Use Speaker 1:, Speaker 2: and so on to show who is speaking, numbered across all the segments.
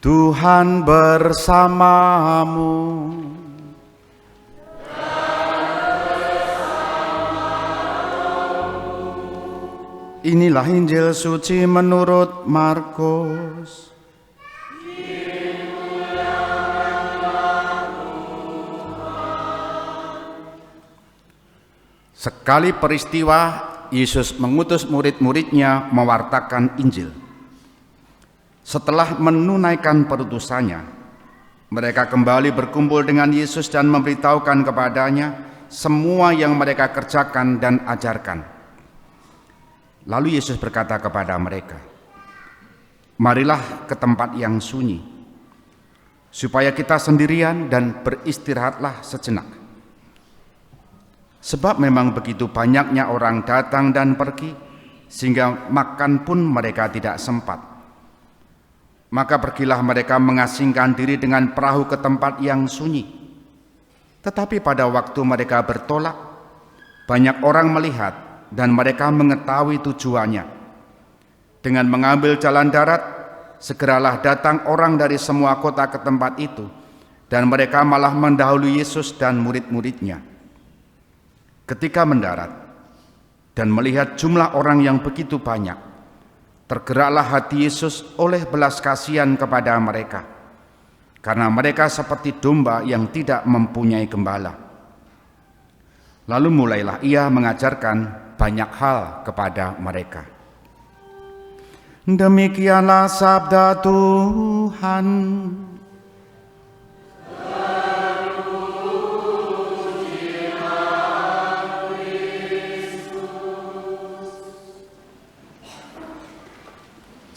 Speaker 1: Tuhan bersamamu. Inilah Injil suci menurut Markus. Sekali peristiwa, Yesus mengutus murid-muridnya mewartakan Injil. Setelah menunaikan perutusannya, mereka kembali berkumpul dengan Yesus dan memberitahukan kepadanya semua yang mereka kerjakan dan ajarkan. Lalu Yesus berkata kepada mereka, "Marilah ke tempat yang sunyi, supaya kita sendirian dan beristirahatlah sejenak. Sebab memang begitu banyaknya orang datang dan pergi, sehingga makan pun mereka tidak sempat. Maka pergilah mereka mengasingkan diri dengan perahu ke tempat yang sunyi. Tetapi pada waktu mereka bertolak, banyak orang melihat dan mereka mengetahui tujuannya. Dengan mengambil jalan darat, segeralah datang orang dari semua kota ke tempat itu, dan mereka malah mendahului Yesus dan murid-muridnya. Ketika mendarat dan melihat jumlah orang yang begitu banyak, tergeraklah hati Yesus oleh belas kasihan kepada mereka, karena mereka seperti domba yang tidak mempunyai gembala. Lalu mulailah ia mengajarkan banyak hal kepada mereka." Demikianlah sabda Tuhan.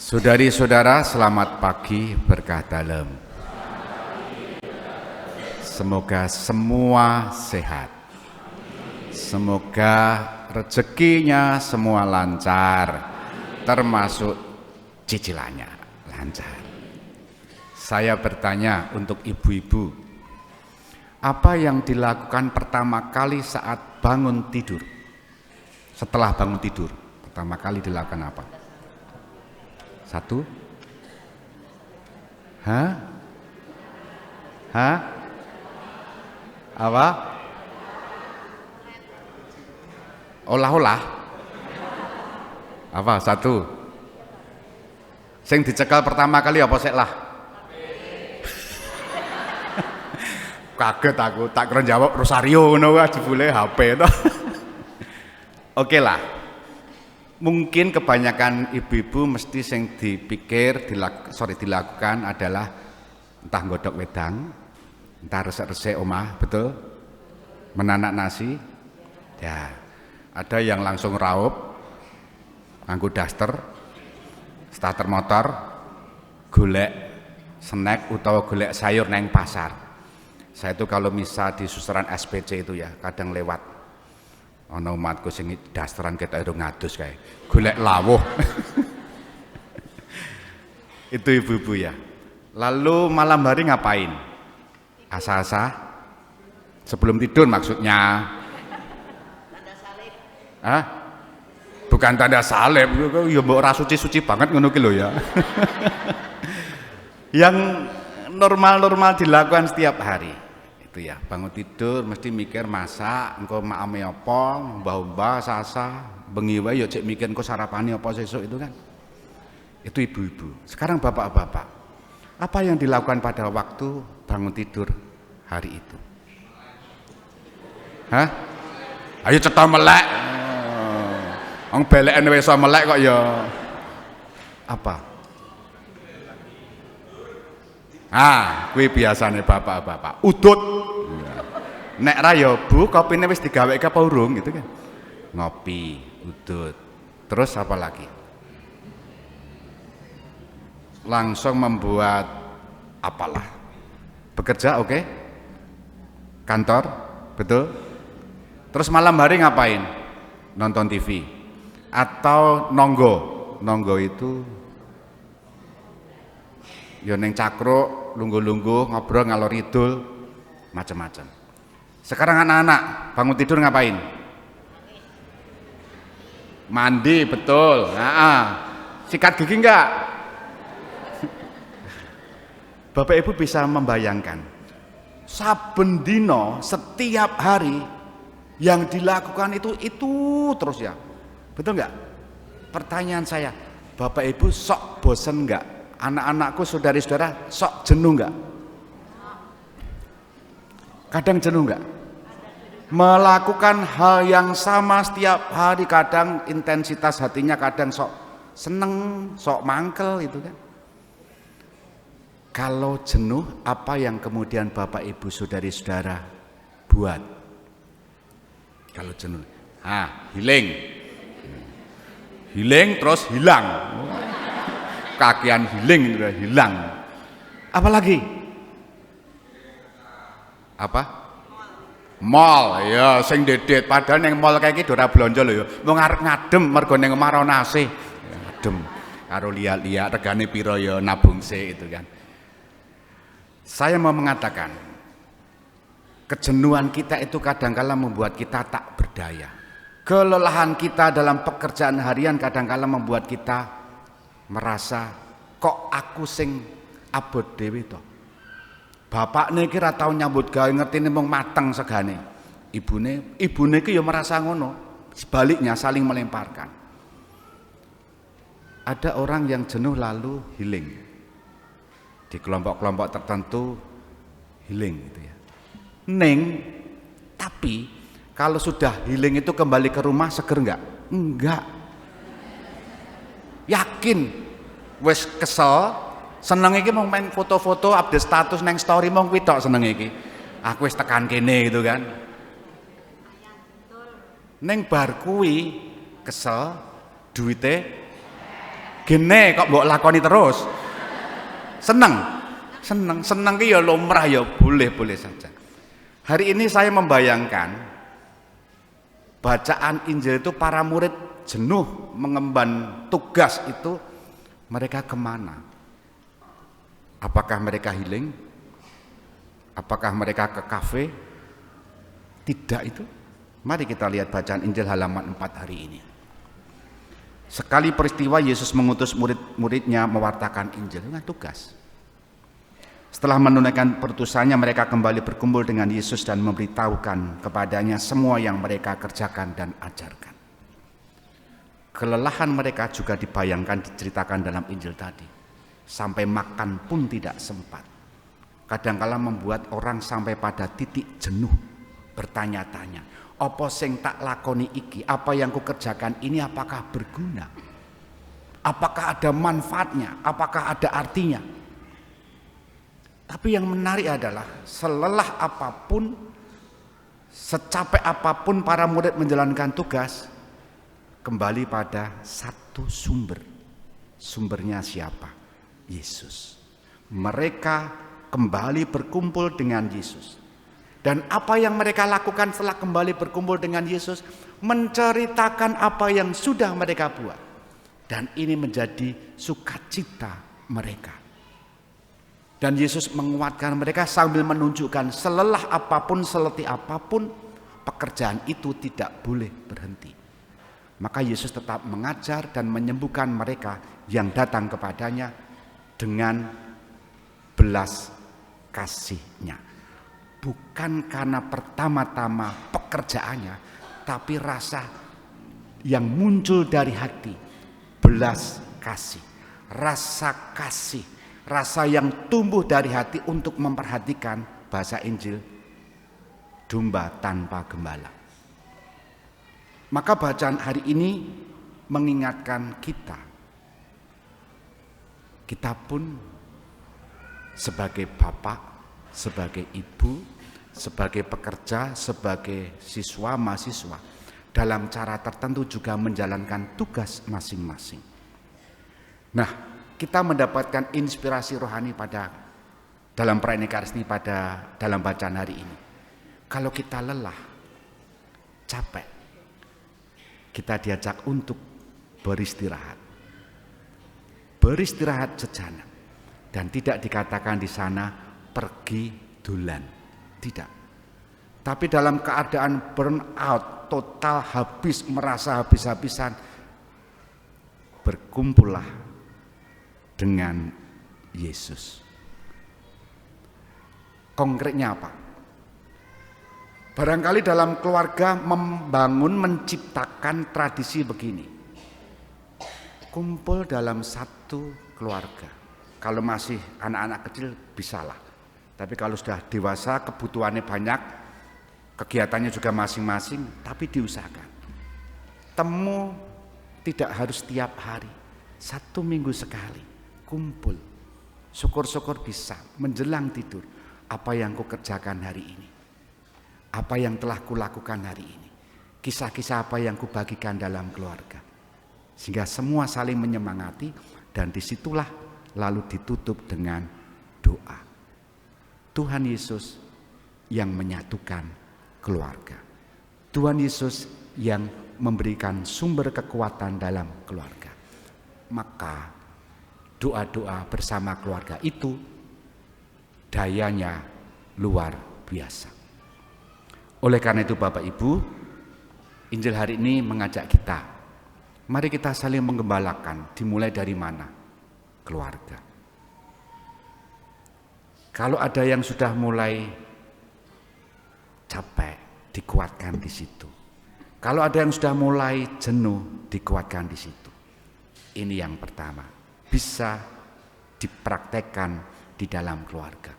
Speaker 1: Saudari-saudara, selamat pagi, berkah dalam. Semoga semua sehat. Semoga rezekinya semua lancar, termasuk cicilannya lancar. Saya bertanya untuk ibu-ibu, apa yang dilakukan pertama kali saat bangun tidur? Setelah bangun tidur, pertama kali dilakukan apa? Satu? Hah? Apa? Olah-olah? Apa? Satu? Sing dicekal pertama kali apa sik lah? Kaget aku, tak kira jawab Rosario ngono wae jebule HP to. Oke lah. Mungkin kebanyakan ibu-ibu mesti sing dilakukan adalah entah nggodhok wedang, entah resik-resik omah, betul? Menanak nasi. Ya, ada yang langsung raup nganggo daster, starter motor, golek snack utawa golek sayur neng pasar. Saya itu kalau misal di susuran SPC itu ya, kadang lewat ana umatku sing dasteran ketok ero ngadus kae, golek lawuh. Itu ibu-ibu ya. Lalu malam hari ngapain? Asa-asa? Sebelum tidur maksudnya.
Speaker 2: Tanda salib.
Speaker 1: Hah? Bukan tanda salib, ya mbok ora suci-suci banget ngono ki lho ya. Yang normal-normal dilakukan setiap hari. Itu ya, bangun tidur mesti mikir masak, engko makame apa, mbah-mbah sasa, bengi wae ya cek mikir engko sarapane apa sesuk itu kan. Itu ibu-ibu. Sekarang bapak-bapak, apa yang dilakukan pada waktu bangun tidur hari itu? Hah? Ayo cetha melek. Wong beleken wis iso melek kok ya. Apa? Kuwi biasane bapak-bapak. Udut. Nek ra ya Bu, kopine wis digaweke apa urung gitu kan. Ngopi, udut. Terus apa lagi? Langsung membuat apalah. Bekerja oke? Kantor, betul? Terus malam hari ngapain? Nonton TV. Atau nonggo. Nonggo itu ya neng cakruk, lungguh-lungguh, ngobrol ngalor idul, macam-macam. Sekarang anak-anak bangun tidur ngapain? Mandi, betul. Sikat gigi enggak? Bapak Ibu bisa membayangkan, saben dino setiap hari yang dilakukan itu terus ya, betul nggak? Pertanyaan saya, Bapak Ibu sok bosen nggak? Anak-anakku, saudara-saudara, sok jenuh nggak? Kadang jenuh nggak? Melakukan hal yang sama setiap hari, kadang intensitas hatinya kadang sok seneng, sok mangkel itu kan. Kalau jenuh, apa yang kemudian Bapak Ibu saudari-saudara buat? Kalau jenuh, healing terus hilang, kakian healing itu hilang. Apalagi? Apa? Mall, ya sing dedet, padahal yang mall kayak gitu ora blonjo lho ya. Wong arep ngadem mergo ning omah ora nase. Ngadem karo lihat-lihat regane piro ya nabung sik itu kan. Saya mau mengatakan, kejenuhan kita itu kadangkala membuat kita tak berdaya. Kelelahan kita dalam pekerjaan harian kadangkala membuat kita merasa kok aku sing abot dhewe to. Bapak nih kira tau nyambut gawe ngerti nih mung mateng segane. Ibune ki ya merasa ngono. Sebaliknya saling melemparkan. Ada orang yang jenuh lalu healing. Di kelompok-kelompok tertentu healing gitu ya. Tapi kalau sudah healing itu kembali ke rumah seger enggak? Enggak. Yakin wis kesel. Seneng iki mau main foto-foto, update status neng story mau kuwi tok seneng iki. Aku wis tekan kene gitu kan. Neng bar kuwi kesel, duite gene kok mbok lakoni terus. Seneng ki ya lumrah ya boleh saja. Hari ini saya membayangkan bacaan Injil itu para murid jenuh mengemban tugas itu, mereka kemana? Apakah mereka healing? Apakah mereka ke kafe? Tidak itu. Mari kita lihat bacaan Injil halaman 4 hari ini. Sekali peristiwa Yesus mengutus murid-muridnya mewartakan Injil. Ini tugas. Setelah menunaikan perutusannya, mereka kembali berkumpul dengan Yesus dan memberitahukan kepadanya semua yang mereka kerjakan dan ajarkan. Kelelahan mereka juga dibayangkan, diceritakan dalam Injil tadi. Sampai makan pun tidak sempat. Kadangkala membuat orang sampai pada titik jenuh, bertanya-tanya, apa sing tak lakoni iki, apa yang kukerjakan ini apakah berguna? Apakah ada manfaatnya? Apakah ada artinya? Tapi yang menarik adalah selelah apapun, secapek apapun para murid menjalankan tugas, kembali pada satu sumber. Sumbernya siapa? Yesus. Mereka kembali berkumpul dengan Yesus. Dan apa yang mereka lakukan setelah kembali berkumpul dengan Yesus? Menceritakan apa yang sudah mereka buat. Dan ini menjadi sukacita mereka. Dan Yesus menguatkan mereka sambil menunjukkan selelah apapun, seletih apapun, pekerjaan itu tidak boleh berhenti. Maka Yesus tetap mengajar dan menyembuhkan mereka yang datang kepadanya dengan belas kasihnya. Bukan karena pertama-tama pekerjaannya, tapi rasa yang muncul dari hati, belas kasih, rasa kasih, rasa yang tumbuh dari hati untuk memperhatikan, bahasa Injil, domba tanpa gembala. Maka bacaan hari ini mengingatkan kita pun sebagai bapak, sebagai ibu, sebagai pekerja, sebagai siswa, mahasiswa, dalam cara tertentu juga menjalankan tugas masing-masing. Nah, kita mendapatkan inspirasi rohani dalam perayaan Ekaristi dalam bacaan hari ini. Kalau kita lelah, capek, kita diajak untuk beristirahat. Beristirahat sejenak, dan tidak dikatakan di sana pergi dolan, tidak. Tapi dalam keadaan burn out, total habis, merasa habis-habisan, berkumpullah dengan Yesus. Konkretnya apa? Barangkali dalam keluarga menciptakan tradisi begini. Kumpul dalam satu keluarga. Kalau masih anak-anak kecil bisalah. Tapi kalau sudah dewasa, kebutuhannya banyak, kegiatannya juga masing-masing, tapi diusahakan. Temu tidak harus tiap hari, 1 minggu sekali, kumpul. Syukur-syukur bisa menjelang tidur, apa yang kukerjakan hari ini, apa yang telah kulakukan hari ini, kisah-kisah apa yang kubagikan dalam keluarga. Sehingga semua saling menyemangati, dan disitulah lalu ditutup dengan doa. Tuhan Yesus yang menyatukan keluarga. Tuhan Yesus yang memberikan sumber kekuatan dalam keluarga. Maka doa-doa bersama keluarga itu dayanya luar biasa. Oleh karena itu Bapak Ibu, Injil hari ini mengajak kita, mari kita saling menggembalakan. Dimulai dari mana? Keluarga. Kalau ada yang sudah mulai capek, dikuatkan di situ. Kalau ada yang sudah mulai jenuh, dikuatkan di situ. Ini yang pertama, bisa dipraktekkan di dalam keluarga.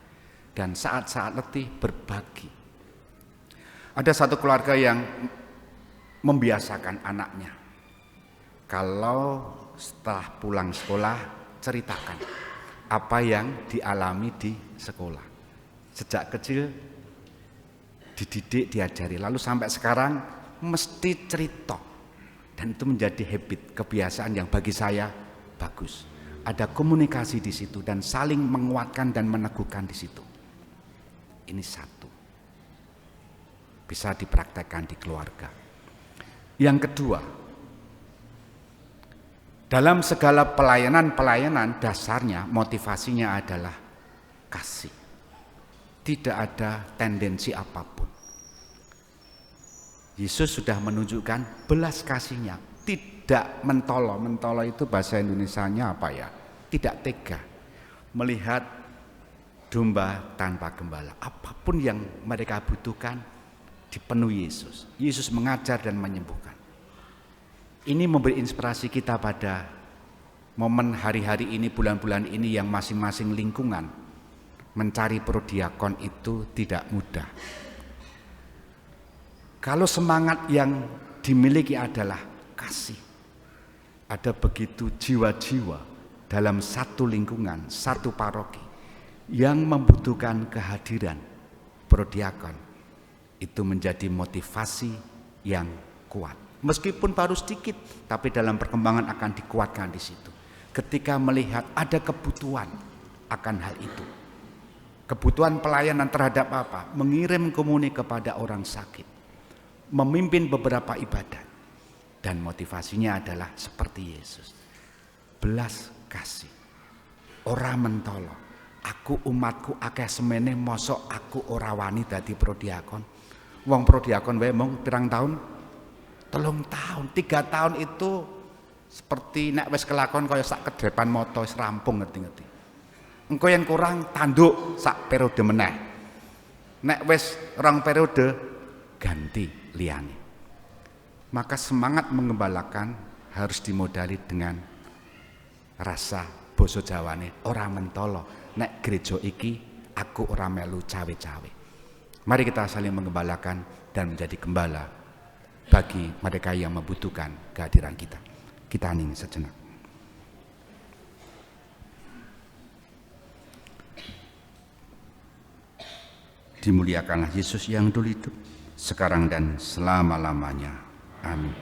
Speaker 1: Dan saat-saat letih berbagi. Ada satu keluarga yang membiasakan anaknya, kalau setelah pulang sekolah ceritakan apa yang dialami di sekolah. Sejak kecil dididik, diajari, lalu sampai sekarang mesti cerita. Dan itu menjadi habit, kebiasaan yang bagi saya bagus. Ada komunikasi di situ dan saling menguatkan dan meneguhkan di situ. Ini satu, bisa dipraktekkan di keluarga. Yang kedua, dalam segala pelayanan dasarnya motivasinya adalah kasih. Tidak ada tendensi apapun. Yesus sudah menunjukkan belas kasihnya, tidak mentolo. Mentolo itu bahasa Indonesianya apa ya? Tidak tega melihat domba tanpa gembala. Apapun yang mereka butuhkan dipenuhi Yesus. Yesus mengajar dan menyembuhkan. Ini memberi inspirasi kita pada momen hari-hari ini, bulan-bulan ini yang masing-masing lingkungan mencari prodiakon itu tidak mudah. Kalau semangat yang dimiliki adalah kasih, ada begitu jiwa-jiwa dalam satu lingkungan, satu paroki yang membutuhkan kehadiran prodiakon, itu menjadi motivasi yang kuat. Meskipun baru sedikit, tapi dalam perkembangan akan dikuatkan di situ. Ketika melihat ada kebutuhan akan hal itu. Kebutuhan pelayanan terhadap apa? Mengirim komuni kepada orang sakit. Memimpin beberapa ibadat. Dan motivasinya adalah seperti Yesus. Belas kasih. Ora mentolo. Aku umatku akeh semene mosok aku ora wani dadi prodiakon. Wong prodiakon wae mung pirang tahun? 3 tahun, 3 tahun itu seperti nek wis kelakon kaya sak kedrepan moto wis rampung ngerti-ngerti. Engko yang kurang tanduk sak periode meneh. Nek wis 2 periode ganti liyane. Maka semangat mengembalakan harus dimodali dengan rasa basa Jawane ora mentolo. Nek gereja iki aku ora melu cawe-cawe. Mari kita saling mengembalakan dan menjadi gembala bagi mereka yang membutuhkan kehadiran kita. Kita hening sejenak. Dimuliakanlah Yesus yang dulu hidup, sekarang dan selama-lamanya. Amin.